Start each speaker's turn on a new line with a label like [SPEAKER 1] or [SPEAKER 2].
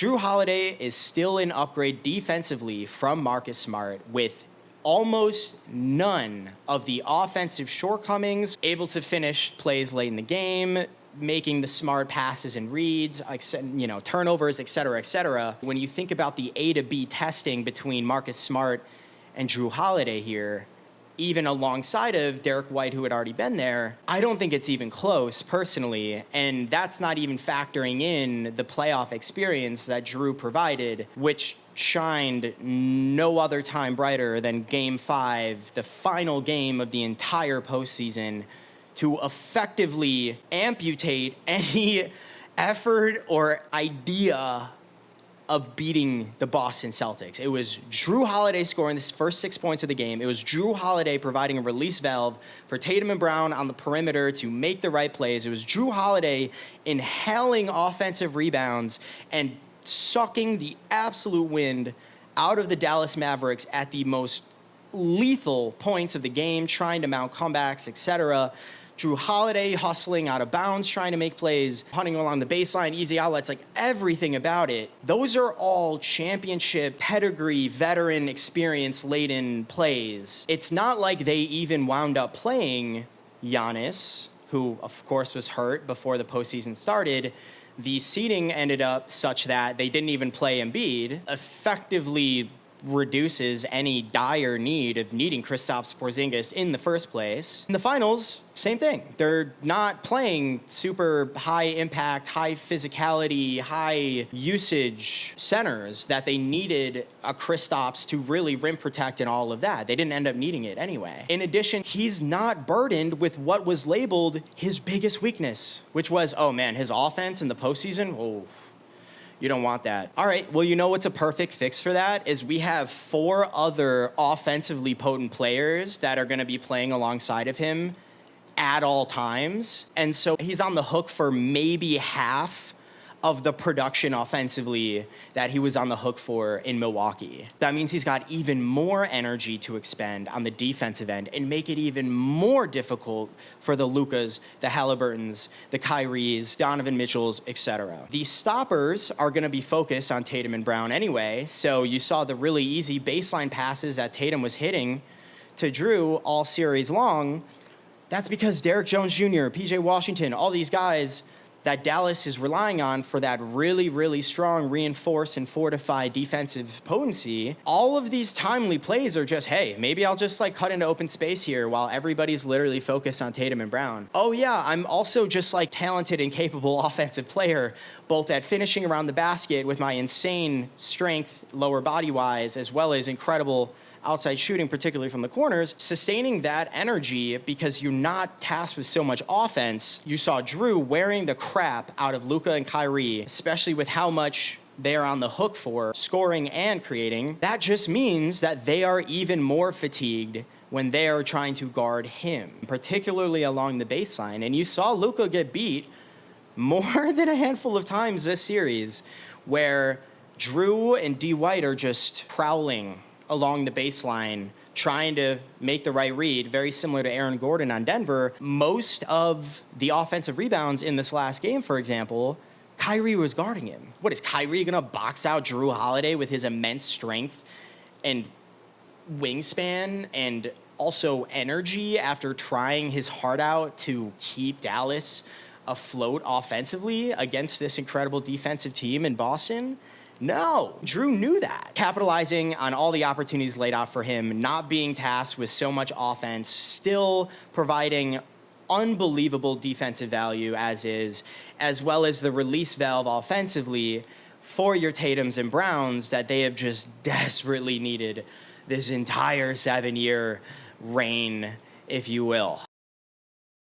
[SPEAKER 1] Jrue Holiday is still an upgrade defensively from Marcus Smart with almost none of the offensive shortcomings, able to finish plays late in the game, making the smart passes and reads, turnovers, et cetera, et cetera. When you think about the A to B testing between Marcus Smart and Jrue Holiday here, even alongside of Derek White, who had already been there, I don't think it's even close, personally. And that's not even factoring in the playoff experience that Jrue provided, which shined no other time brighter than Game 5, the final game of the entire postseason, to effectively amputate any effort or idea of beating the Boston Celtics. It was Jrue Holiday scoring the first 6 points of the game. It was Jrue Holiday providing a release valve for Tatum and Brown on the perimeter to make the right plays. It was Jrue Holiday inhaling offensive rebounds and sucking the absolute wind out of the Dallas Mavericks at the most lethal points of the game, trying to mount comebacks, etc. Jrue Holiday hustling out of bounds, trying to make plays, hunting along the baseline, easy outlets, like everything about it. Those are all championship, pedigree, veteran, experience-laden plays. It's not like they even wound up playing Giannis, who, of course, was hurt before the postseason started. The seeding ended up such that they didn't even play Embiid, effectively reduces any dire need of needing Kristaps Porzingis in the first place. In the finals, same thing. They're not playing super high impact, high physicality, high usage centers that they needed a Kristaps to really rim protect and all of that. They didn't end up needing it anyway. In addition, he's not burdened with what was labeled his biggest weakness, which was, oh man, his offense in the postseason, whoa. You don't want that. All right, well, you know what's a perfect fix for that is we have 4 other offensively potent players that are gonna be playing alongside of him at all times. And so he's on the hook for maybe half of the production offensively that he was on the hook for in Milwaukee. That means he's got even more energy to expend on the defensive end and make it even more difficult for the Lukas, the Halliburtons, the Kyries, Donovan Mitchells, etc. The stoppers are gonna be focused on Tatum and Brown anyway, so you saw the really easy baseline passes that Tatum was hitting to Jrue all series long. That's because Derek Jones Jr., PJ Washington, all these guys that Dallas is relying on for that really, really strong reinforce and fortify defensive potency, all of these timely plays are just, hey, maybe I'll just like cut into open space here while everybody's literally focused on Tatum and Brown. Oh yeah, I'm also just like talented and capable offensive player, both at finishing around the basket with my insane strength, lower body-wise, as well as incredible outside shooting, particularly from the corners, sustaining that energy because you're not tasked with so much offense. You saw Jrue wearing the crap out of Luka and Kyrie, especially with how much they're on the hook for scoring and creating. That just means that they are even more fatigued when they are trying to guard him, particularly along the baseline. And you saw Luka get beat more than a handful of times this series where Jrue and D. White are just prowling along the baseline, trying to make the right read, very similar to Aaron Gordon on Denver. Most of the offensive rebounds in this last game, for example, Kyrie was guarding him. What, is Kyrie gonna box out Jrue Holiday with his immense strength and wingspan and also energy after trying his heart out to keep Dallas afloat offensively against this incredible defensive team in Boston? No, Jrue knew that. Capitalizing on all the opportunities laid out for him, not being tasked with so much offense, still providing unbelievable defensive value as is, as well as the release valve offensively for your Tatums and Browns that they have just desperately needed this entire 7-year reign, if you will.